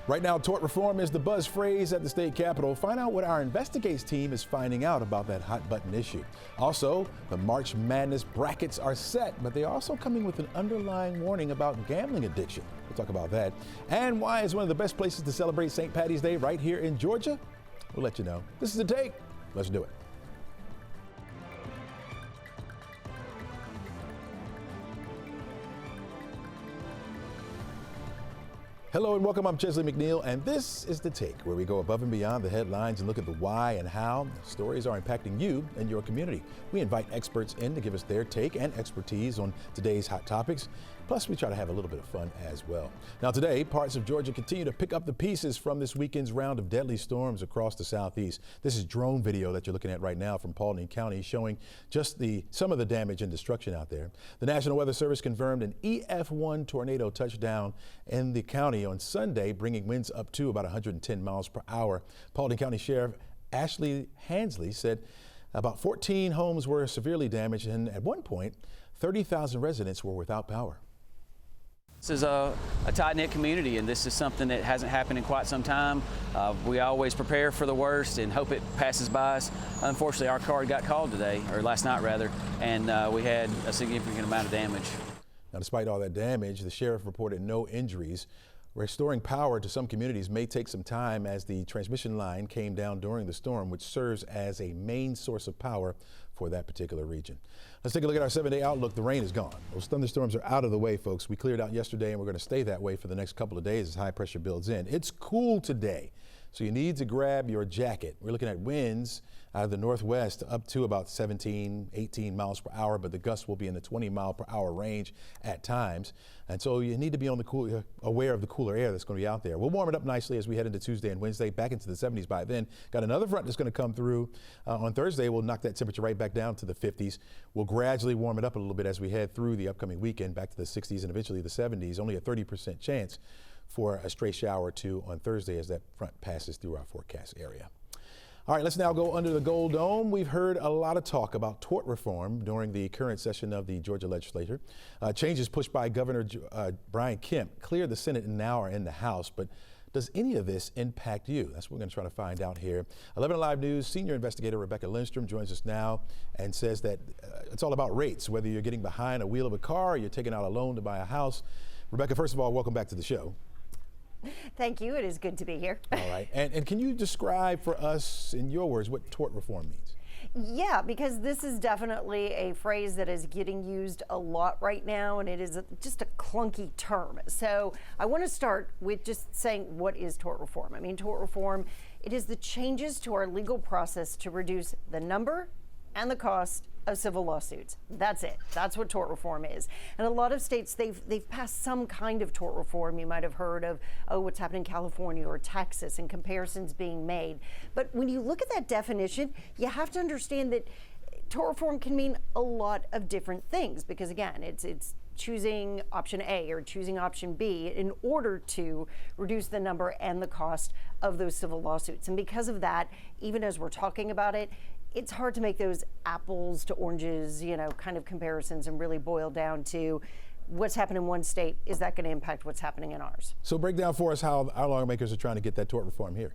Right now, tort reform is the buzz phrase at the state capitol. Find out what our Investigates team is finding out about that hot button issue. Also, the March Madness brackets are set, but they're also coming with an underlying warning about gambling addiction. We'll talk about that. And why is one of the best places to celebrate St. Patty's Day right here in Georgia? We'll let you know. This is The Take. Let's do it. Hello and welcome. I'm Chesley McNeil, and this is The Take, where we go above and beyond the headlines and look at the why and how stories are impacting you and your community. We invite experts in to give us their take and expertise on today's hot topics. Plus, we try to have a little bit of fun as well. Now today, parts of Georgia continue to pick up the pieces from this weekend's round of deadly storms across the southeast. This is drone video that you're looking at right now from Paulding County showing just some of the damage and destruction out there. The National Weather Service confirmed an EF1 tornado touchdown in the county on Sunday, bringing winds up to about 110 miles per hour. Paulding County Sheriff Ashley Hansley said about 14 homes were severely damaged, and at one point, 30,000 residents were without power. This is a tight-knit community, and this is something that hasn't happened in quite some time. We always prepare for the worst and hope it passes by us. Unfortunately, our car got called today, or last night rather, and we had a significant amount of damage. Now, despite all that damage, the sheriff reported no injuries. Restoring power to some communities may take some time as the transmission line came down during the storm, which serves as a main source of power for that particular region. Let's take a look at our 7-day outlook. The rain is gone. Those thunderstorms are out of the way, folks. We cleared out yesterday, and we're going to stay that way for the next couple of days as high pressure builds in. It's cool today, so you need to grab your jacket. We're looking at winds out of the northwest up to about 17, 18 miles per hour, but the gusts will be in the 20 mile per hour range at times. And so you need to be on the aware of the cooler air that's going to be out there. We'll warm it up nicely as we head into Tuesday and Wednesday, back into the 70s by then. Got another front that's going to come through on Thursday. We'll knock that temperature right back down to the 50s. We'll gradually warm it up a little bit as we head through the upcoming weekend, back to the 60s and eventually the 70s. Only a 30% chance for a stray shower or two on Thursday as that front passes through our forecast area. All right, let's now go under the Gold Dome. We've heard a lot of talk about tort reform during the current session of the Georgia legislature. Changes pushed by Governor Brian Kemp cleared the Senate and now are in the House. But does any of this impact you? That's what we're going to try to find out here. 11 Alive News senior investigator Rebecca Lindstrom joins us now and says that it's all about rates, whether you're getting behind a wheel of a car or you're taking out a loan to buy a house. Rebecca, first of all, welcome back to the show. Thank you. It is good to be here. All right. And can you describe for us, in your words, what tort reform means? Yeah, because this is definitely a phrase that is getting used a lot right now, and it is just a clunky term. So I want to start with just saying, what is tort reform? I mean, tort reform, it is the changes to our legal process to reduce the number and the cost of civil lawsuits. That's it. That's what tort reform is. And a lot of states, they've passed some kind of tort reform. You might have heard of, what's happening in California or Texas and comparisons being made. But when you look at that definition, you have to understand that tort reform can mean a lot of different things, because again, it's choosing option A or choosing option B in order to reduce the number and the cost of those civil lawsuits. And because of that, even as we're talking about it, it's hard to make those apples to oranges, kind of comparisons and really boil down to what's happened in one state. Is that going to impact what's happening in ours? So break down for us how our lawmakers are trying to get that tort reform here.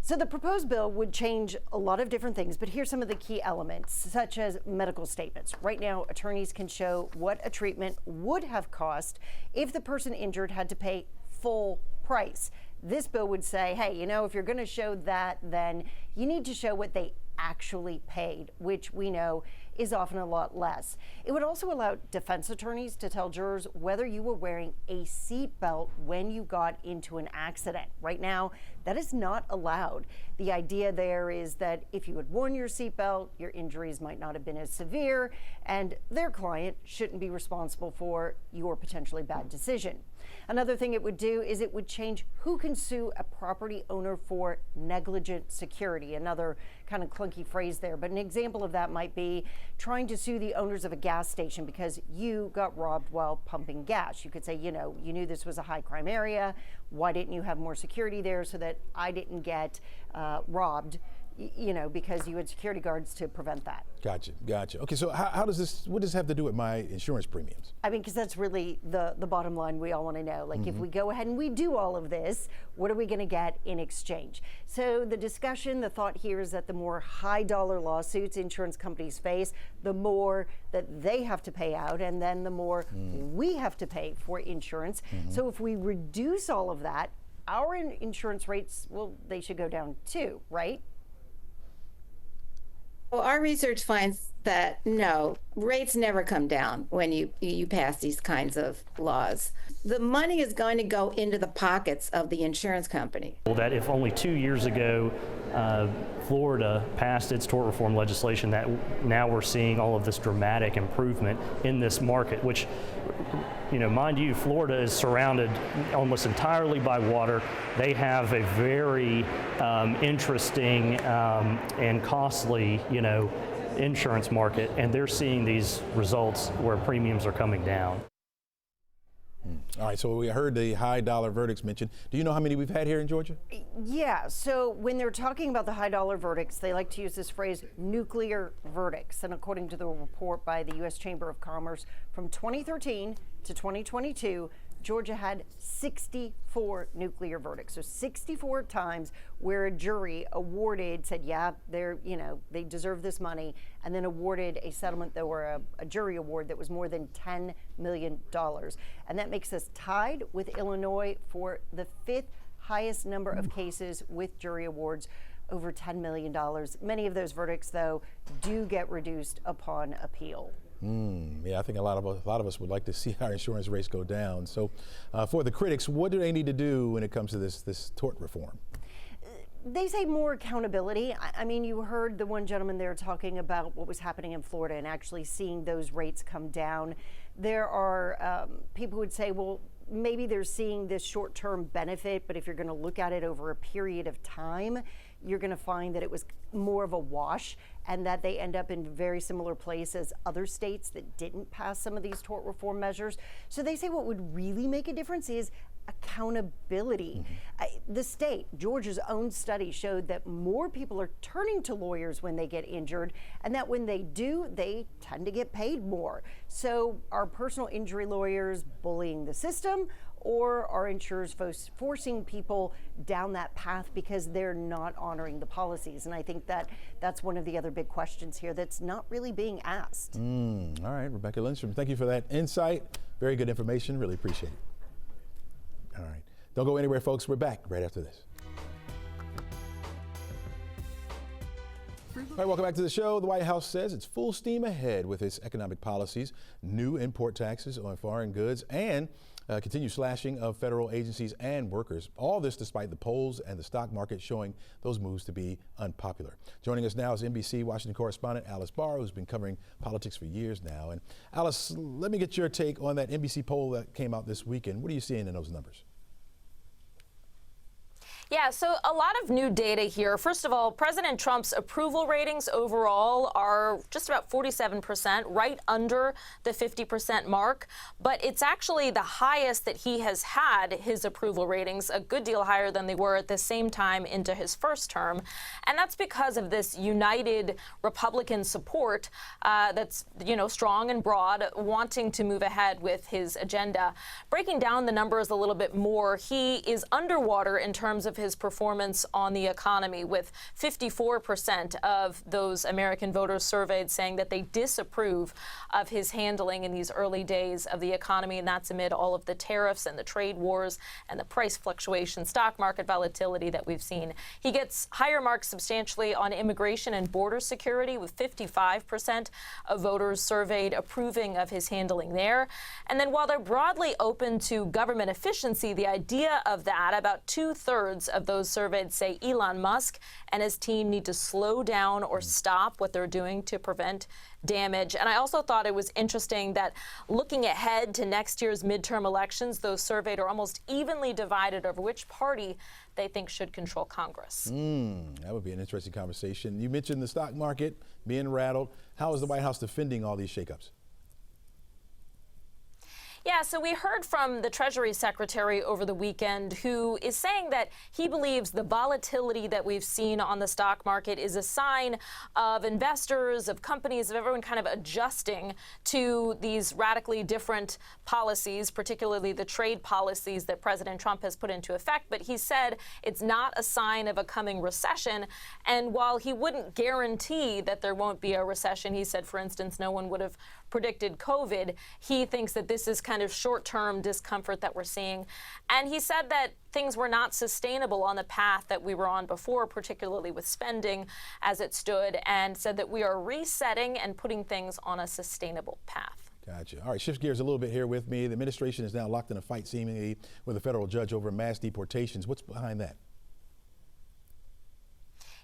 So the proposed bill would change a lot of different things, but here's some of the key elements, such as medical statements. Right now, attorneys can show what a treatment would have cost if the person injured had to pay full price. This bill would say, hey, if you're going to show that, then you need to show what they actually paid, which we know is often a lot less. It would also allow defense attorneys to tell jurors whether you were wearing a seatbelt when you got into an accident. Right now, that is not allowed. The idea there is that if you had worn your seatbelt, your injuries might not have been as severe, and their client shouldn't be responsible for your potentially bad decision. Another thing it would do is it would change who can sue a property owner for negligent security. Another kind of clunky phrase there, but an example of that might be trying to sue the owners of a gas station because you got robbed while pumping gas. You could say, you knew this was a high crime area. Why didn't you have more security there so that I didn't get robbed you know, because you had security guards to prevent that. Gotcha, gotcha. Okay, so how does this, what does this have to do with my insurance premiums? I mean, because that's really the bottom line we all want to know. Like, if we go ahead and we do all of this, what are we going to get in exchange? So the discussion, the thought here is that the more high dollar lawsuits insurance companies face, the more that they have to pay out, and then the more we have to pay for insurance. So if we reduce all of that, our insurance rates, well, they should go down too, right? Well, our research finds that no, rates never come down when you pass these kinds of laws. The money is going to go into the pockets of the insurance company. That if only 2 years ago Florida passed its tort reform legislation, that now we're seeing all of this dramatic improvement in this market, which, you know, mind you, Florida is surrounded almost entirely by water. They have a very interesting and costly, you know, insurance market, and they're seeing these results where premiums are coming down. All right, so we heard the high dollar verdicts mentioned. Do you know how many we've had here in Georgia? Yeah, so when they're talking about the high dollar verdicts, they like to use this phrase, nuclear verdicts. And according to the report by the U.S. Chamber of Commerce, from 2013 to 2022, Georgia had 64 nuclear verdicts. So 64 times where a jury said, yeah, they deserve this money, and then awarded a settlement or a jury award that was more than $10 million. And that makes us tied with Illinois for the 5th highest number of cases with jury awards over $10 million. Many of those verdicts, though, do get reduced upon appeal. Yeah, I think a lot of us would like to see our insurance rates go down. So for the critics, what do they need to do when it comes to this tort reform? They say more accountability. I mean, you heard the one gentleman there talking about what was happening in Florida and actually seeing those rates come down. There are people who would say, well, maybe they're seeing this short-term benefit, but if you're going to look at it over a period of time, you're going to find that it was more of a wash and that they end up in very similar place as other states that didn't pass some of these tort reform measures. So they say what would really make a difference is accountability. The state, Georgia's own study showed that more people are turning to lawyers when they get injured, and that when they do, they tend to get paid more. So are personal injury lawyers bullying the system, or are insurers forcing people down that path because they're not honoring the policies? And I think that's one of the other big questions here that's not really being asked. All right, Rebecca Lindstrom, thank you for that insight. Very good information, really appreciate it. All right, don't go anywhere, folks. We're back right after this. All right, welcome back to the show. The White House says it's full steam ahead with its economic policies, new import taxes on foreign goods, and continued slashing of federal agencies and workers. All this despite the polls and the stock market showing those moves to be unpopular. Joining us now is NBC Washington correspondent Alice Barr, who's been covering politics for years now. And Alice, let me get your take on that NBC poll that came out this weekend. What are you seeing in those numbers? Yeah, so a lot of new data here. First of all, President Trump's approval ratings overall are just about 47%, right under the 50% mark. But it's actually the highest that he has had, his approval ratings, a good deal higher than they were at the same time into his first term. And that's because of this united Republican support that's, strong and broad, wanting to move ahead with his agenda. Breaking down the numbers a little bit more, he is underwater in terms of his performance on the economy, with 54% of those American voters surveyed saying that they disapprove of his handling in these early days of the economy, and that's amid all of the tariffs and the trade wars and the price fluctuation, stock market volatility that we've seen. He gets higher marks substantially on immigration and border security, with 55% of voters surveyed approving of his handling there. And then while they're broadly open to government efficiency, the idea of that, about 2/3 of those surveyed say Elon Musk and his team need to slow down or stop what they're doing to prevent damage. And I also thought it was interesting that looking ahead to next year's midterm elections, those surveyed are almost evenly divided over which party they think should control Congress. That would be an interesting conversation. You mentioned the stock market being rattled. How is the White House defending all these shakeups? Yeah, so we heard from the Treasury Secretary over the weekend, who is saying that he believes the volatility that we've seen on the stock market is a sign of investors, of companies, of everyone kind of adjusting to these radically different policies, particularly the trade policies that President Trump has put into effect. But he said it's not a sign of a coming recession. And while he wouldn't guarantee that there won't be a recession, he said, for instance, no one would have predicted COVID. He thinks that this is kind of short-term discomfort that we're seeing. And he said that things were not sustainable on the path that we were on before, particularly with spending as it stood, and said that we are resetting and putting things on a sustainable path. Gotcha. All right, shift gears a little bit here with me. The administration is now locked in a fight seemingly with a federal judge over mass deportations. What's behind that?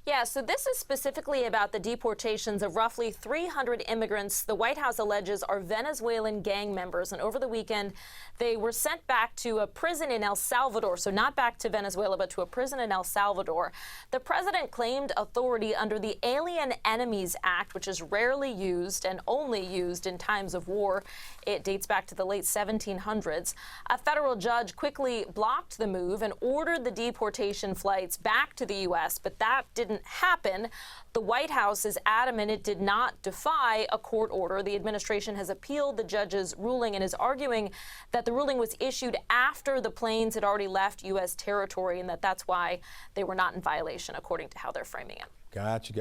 Yeah, so this is specifically about the deportations of roughly 300 immigrants the White House alleges are Venezuelan gang members. And over the weekend, they were sent back to a prison in El Salvador. So not back to Venezuela, but to a prison in El Salvador. The president claimed authority under the Alien Enemies Act, which is rarely used and only used in times of war. It dates back to the late 1700s. A federal judge quickly blocked the move and ordered the deportation flights back to the U.S., but that didn't happen. The White House is adamant it did not defy a court order. The administration has appealed the judge's ruling and is arguing that the ruling was issued after the planes had already left U.S. territory and that's why they were not in violation, according to how they're framing it. Gotcha.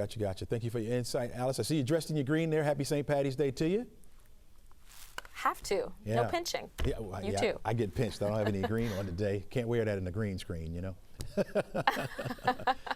Thank you for your insight, Alice. I see you dressed in your green there. Happy St. Patty's Day to you. Have to. Yeah. No pinching. Yeah, well, You too. I get pinched. I don't have any green on today. Can't wear that in the green screen, you know.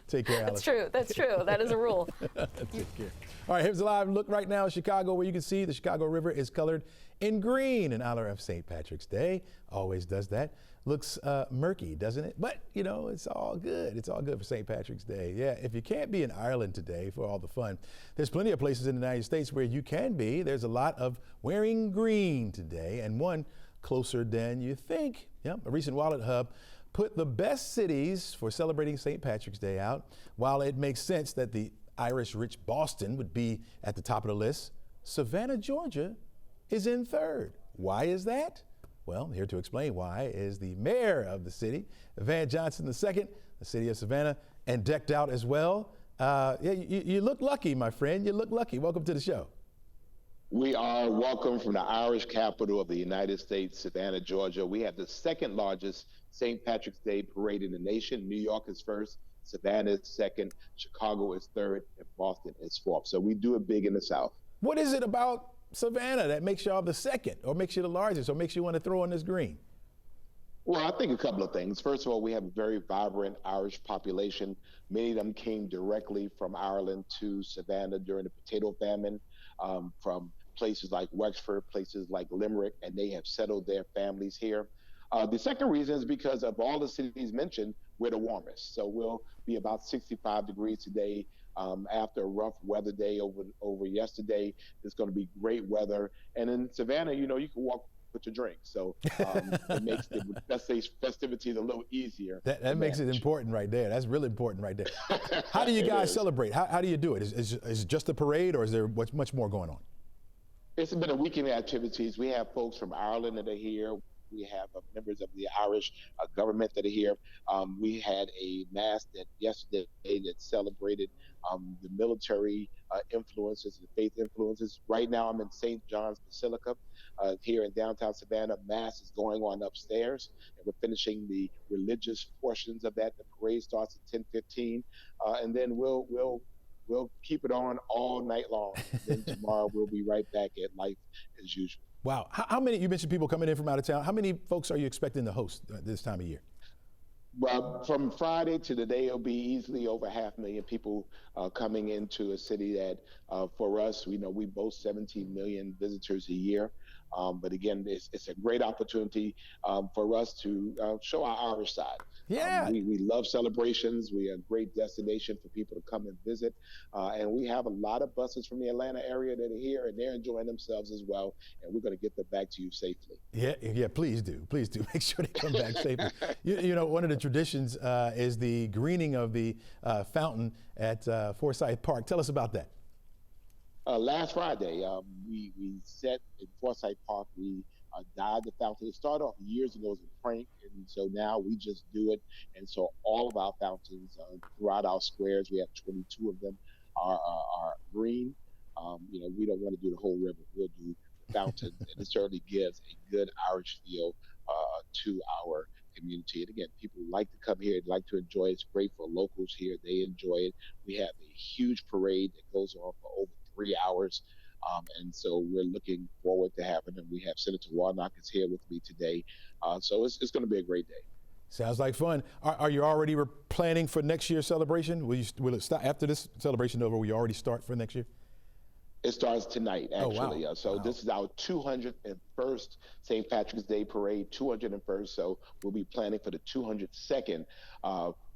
Take care, Alice. That's true. That is a rule. Take care. All right, here's a live look right now in Chicago where you can see the Chicago River is colored in green in honor of St. Patrick's Day. Always does that. Looks murky, doesn't it? But, you know, it's all good. It's all good for St. Patrick's Day. Yeah, if you can't be in Ireland today for all the fun, there's plenty of places in the United States where you can be. There's a lot of wearing green today, and one closer than you think. Yep, a recent Wallet Hub put the best cities for celebrating St. Patrick's Day out. While it makes sense that the Irish-rich Boston would be at the top of the list, Savannah, Georgia is in third. Why is that? Well, here to explain why is the mayor of the city, Van Johnson II, the city of Savannah, and decked out as well. You look lucky, my friend. You look lucky. Welcome to the show. We are welcome from the Irish capital of the United States, Savannah, Georgia. We have the second largest St. Patrick's Day parade in the nation. New York is first, Savannah is second, Chicago is third, and Boston is fourth. So we do it big in the South. What is it about Savannah that makes y'all the second, or makes you the largest, or makes you want to throw in this green? Well, I think a couple of things. First of all, we have a very vibrant Irish population. Many of them came directly from Ireland to Savannah during the potato famine, from places like Wexford, places like Limerick, and they have settled their families here. The second reason is because of all the cities mentioned, we're the warmest. So we'll be about 65 degrees today. After a rough weather day over yesterday, it's going to be great weather. And in Savannah, you know, you can walk with your drink. So it makes the festivities a little easier. That makes it important right there. That's really important right there. How do you guys celebrate? How do you do it? Is it just a parade, or is there much more going on? It's been a weekend of activities. We have folks from Ireland that are here. We have members of the Irish government that are here. We had a mass yesterday that celebrated the military influences, the faith influences. Right now I'm in St. John's Basilica here in downtown Savannah. Mass is going on upstairs, and we're finishing the religious portions of that. The parade starts at 10:15, and then we'll keep it on all night long. Then tomorrow we'll be right back at life as usual. Wow. How many, you mentioned people coming in from out of town. How many folks are you expecting to host this time of year? Well, from Friday to today, it'll be easily over 500,000 people coming into a city that, for us, we know we boast 17 million visitors a year. But again, it's a great opportunity for us to show our Irish side. Yeah. We love celebrations. We are a great destination for people to come and visit. And we have a lot of buses from the Atlanta area that are here, and they're enjoying themselves as well. And we're going to get them back to you safely. Yeah, please do. Please do. Make sure they come back safely. You know, one of the traditions is the greening of the fountain at Forsyth Park. Tell us about that. Last Friday, we set in Forsyth Park, we dye the fountain. It started off years ago as a prank, and so now we just do it. And so all of our fountains throughout our squares, we have 22 of them, are green. We don't want to do the whole river. We'll do the fountain, and it certainly gives a good Irish feel to our community. And again, people like to come here, like to enjoy it. It's great for locals here. They enjoy it. We have a huge parade that goes on for over 3 hours. And so we're looking forward to having them. We have Senator Warnock is here with me today. So it's going to be a great day. Sounds like fun. Are you already planning for next year's celebration? Will it start after this celebration over? Will you already start for next year? It starts tonight, actually. Oh, wow. So this is our 201st St. Patrick's Day Parade, 201st. So we'll be planning for the 202nd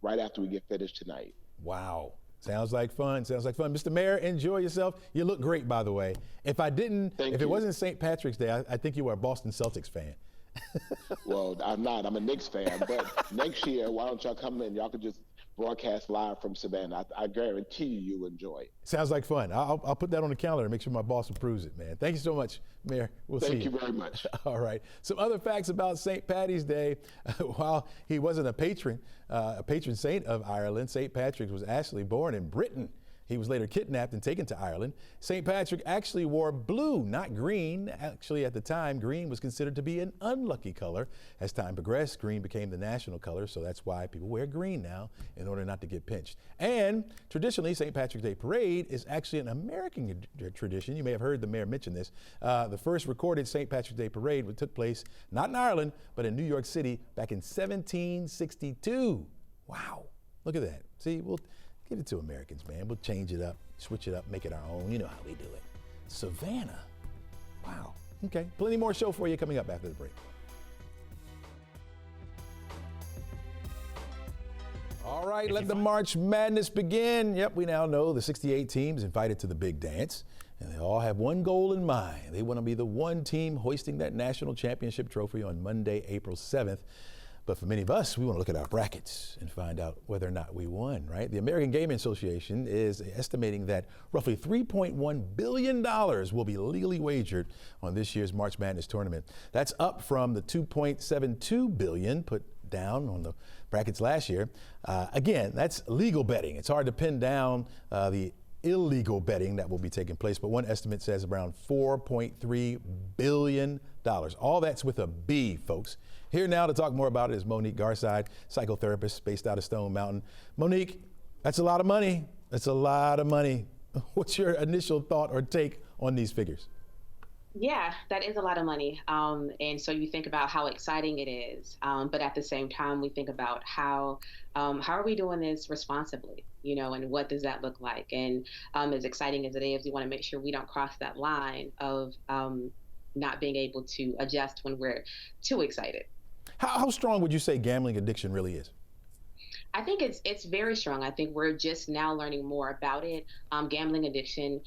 right after we get finished tonight. Wow. Sounds like fun. Sounds like fun. Mr. Mayor, enjoy yourself. You look great, by the way. If it wasn't St. Patrick's Day, I think you were a Boston Celtics fan. Well, I'm not. I'm a Knicks fan. But next year, why don't y'all come in? Y'all could just broadcast live from Savannah. I guarantee you'll enjoy it. Sounds like fun. I'll put that on the calendar and make sure my boss approves it, man. Thank you so much, Mayor. We'll see you. Thank you very much. All right. Some other facts about St. Paddy's Day. While he wasn't a patron saint of Ireland, St. Patrick was actually born in Britain. He was later kidnapped and taken to Ireland. St. Patrick actually wore blue, not green. Actually, at the time, green was considered to be an unlucky color. As time progressed, green became the national color, so that's why people wear green now in order not to get pinched. And traditionally, St. Patrick's Day Parade is actually an American tradition. You may have heard the mayor mention this. The first recorded St. Patrick's Day Parade took place not in Ireland, but in New York City back in 1762. Wow, look at that. See, we'll give it to Americans, man. We'll change it up, switch it up, make it our own. You know how we do it. Savannah. Wow. Okay. Plenty more show for you coming up after the break. All right, let the March Madness begin. Yep, we now know the 68 teams invited to the big dance, and they all have one goal in mind. They want to be the one team hoisting that national championship trophy on Monday, April 7th. But for many of us, we want to look at our brackets and find out whether or not we won, right? The American Gaming Association is estimating that roughly $3.1 billion will be legally wagered on this year's March Madness tournament. That's up from the $2.72 billion put down on the brackets last year. Again, that's legal betting. It's hard to pin down the illegal betting that will be taking place, but one estimate says around $4.3 billion. All that's with a B, folks. Here now to talk more about it is Monique Garside, psychotherapist based out of Stone Mountain. Monique, that's a lot of money. That's a lot of money. What's your initial thought or take on these figures? Yeah, that is a lot of money. And so you think about how exciting it is. But at the same time, we think about how are we doing this responsibly, and what does that look like? And as exciting as it is, we want to make sure we don't cross that line of not being able to adjust when we're too excited. How strong would you say gambling addiction really is? I think it's very strong. I think we're just now learning more about it. Gambling addiction,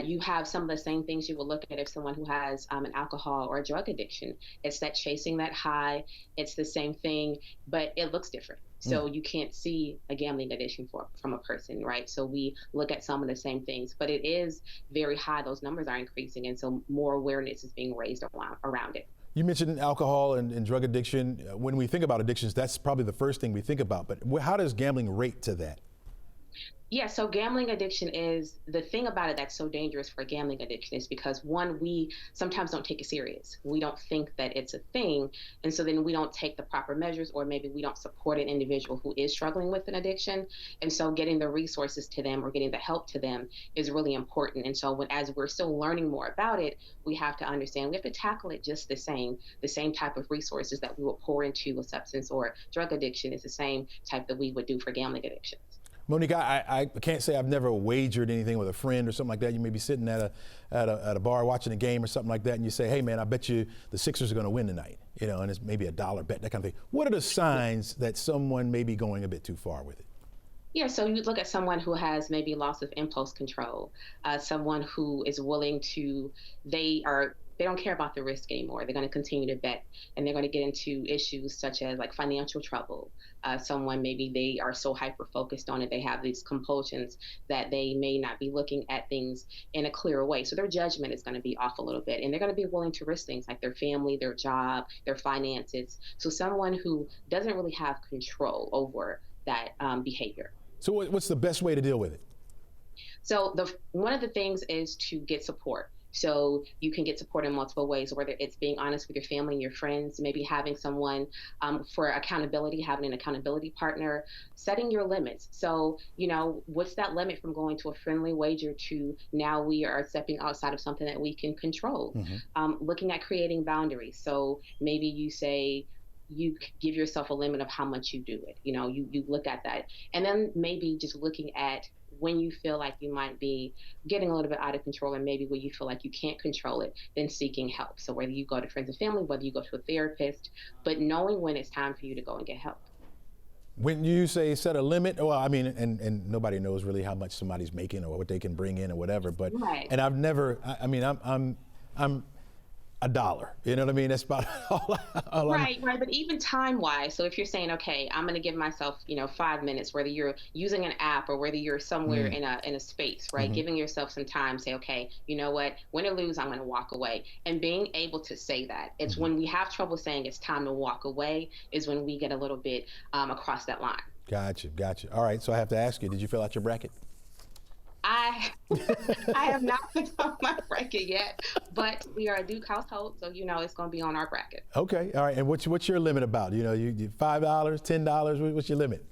you have some of the same things you would look at if someone who has an alcohol or a drug addiction. It's that chasing that high. It's the same thing, but it looks different. So you can't see a gambling addiction from a person, right? So we look at some of the same things, but it is very high. Those numbers are increasing, and so more awareness is being raised around it. You mentioned alcohol and drug addiction. When we think about addictions, that's probably the first thing we think about. But how does gambling rate to that? Yeah, so gambling addiction is the thing about it that's so dangerous for gambling addiction is because one, we sometimes don't take it serious. We don't think that it's a thing. And so then we don't take the proper measures, or maybe we don't support an individual who is struggling with an addiction. And so getting the resources to them or getting the help to them is really important. And so as we're still learning more about it, we have to understand we have to tackle it just the same type of resources that we will pour into a substance or drug addiction is the same type that we would do for gambling addictions. Monique, I can't say I've never wagered anything with a friend or something like that. You may be sitting at a bar watching a game or something like that, and you say, hey, man, I bet you the Sixers are going to win tonight, and it's maybe $1 bet, that kind of thing. What are the signs that someone may be going a bit too far with it? Yeah, so you look at someone who has maybe loss of impulse control, someone who is willing to, they are they don't care about the risk anymore. They're going to continue to bet, and they're going to get into issues such as like financial trouble. Someone, maybe they are so hyper focused on it, they have these compulsions that they may not be looking at things in a clearer way. So their judgment is going to be off a little bit, and they're going to be willing to risk things like their family, their job, their finances. So someone who doesn't really have control over that behavior. So what's the best way to deal with it? So one of the things is to get support. So you can get support in multiple ways, whether it's being honest with your family and your friends, maybe having someone for accountability, having an accountability partner, setting your limits. So, what's that limit from going to a friendly wager to now we are stepping outside of something that we can control? Looking at creating boundaries. So maybe you say, you give yourself a limit of how much you do it. You look at that. And then maybe just looking at when you feel like you might be getting a little bit out of control, and maybe when you feel like you can't control it, then seeking help. So whether you go to friends and family, whether you go to a therapist, but knowing when it's time for you to go and get help. When you say set a limit, well, I mean, and nobody knows really how much somebody's making or what they can bring in or whatever, but, right. And I've never, I'm $1. You know what I mean? That's about all Right. But even time-wise, so if you're saying, okay, I'm going to give myself, 5 minutes, whether you're using an app or whether you're somewhere in a space, right? Giving yourself some time, say, okay, you know what, win or lose, I'm going to walk away. And being able to say that. It's when we have trouble saying it's time to walk away is when we get a little bit across that line. Gotcha. All right. So I have to ask you, did you fill out your bracket? I have not filled out my bracket yet, but we are a Duke household, so it's going to be on our bracket. Okay, all right. And what's your limit about? You $5, $10. What's your limit?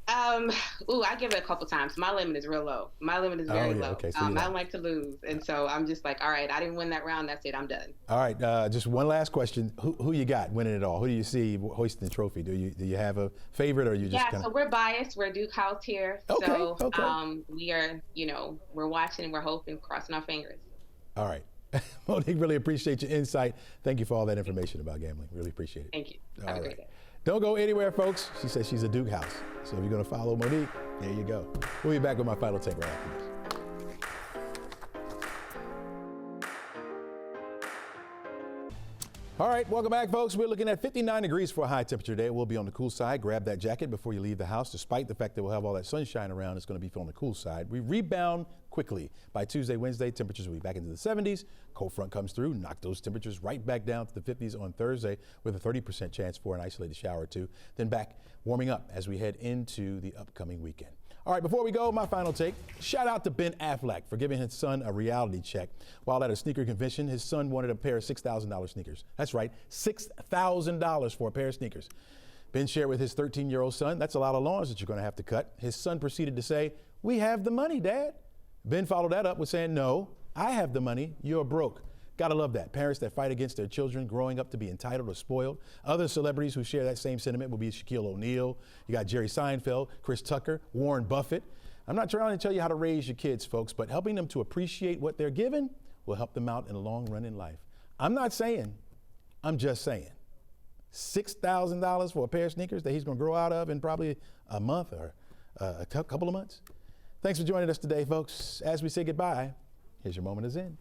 I give it a couple times. My limit is real low. My limit is very low. Okay, so I don't like to lose, and so I'm just like, all right, I didn't win that round. That's it. I'm done. All right. Just one last question. Who you got winning it all? Who do you see hoisting the trophy? Do you have a favorite, or you just so we're biased. We're Duke House here. Okay, so okay. we are, we're watching, we're hoping, crossing our fingers. All right. Monique, really appreciate your insight. Thank you for all that information about gambling. Really appreciate it. Thank you. Have a great day. Don't go anywhere, folks. She says she's a Duke house. So if you're going to follow Monique, there you go. We'll be back with my final take right after this. All right, welcome back, folks. We're looking at 59 degrees for a high temperature day. We'll be on the cool side. Grab that jacket before you leave the house. Despite the fact that we'll have all that sunshine around, it's going to be on the cool side. We rebound quickly. By Tuesday, Wednesday, temperatures will be back into the 70s. Cold front comes through, knock those temperatures right back down to the 50s on Thursday with a 30% chance for an isolated shower or two. Then back warming up as we head into the upcoming weekend. All right, before we go, my final take. Shout out to Ben Affleck for giving his son a reality check. While at a sneaker convention, his son wanted a pair of $6,000 sneakers. That's right, $6,000 for a pair of sneakers. Ben shared with his 13-year-old son, that's a lot of lawns that you're going to have to cut. His son proceeded to say, "We have the money, Dad." Ben followed that up with saying, "No, I have the money, you're broke." Gotta love that. Parents that fight against their children growing up to be entitled or spoiled. Other celebrities who share that same sentiment will be Shaquille O'Neal. You got Jerry Seinfeld, Chris Tucker, Warren Buffett. I'm not trying to tell you how to raise your kids, folks, but helping them to appreciate what they're given will help them out in the long run in life. I'm not saying, I'm just saying. $6,000 for a pair of sneakers that he's gonna grow out of in probably a month or a couple of months. Thanks for joining us today, folks. As we say goodbye, here's your moment of Zen.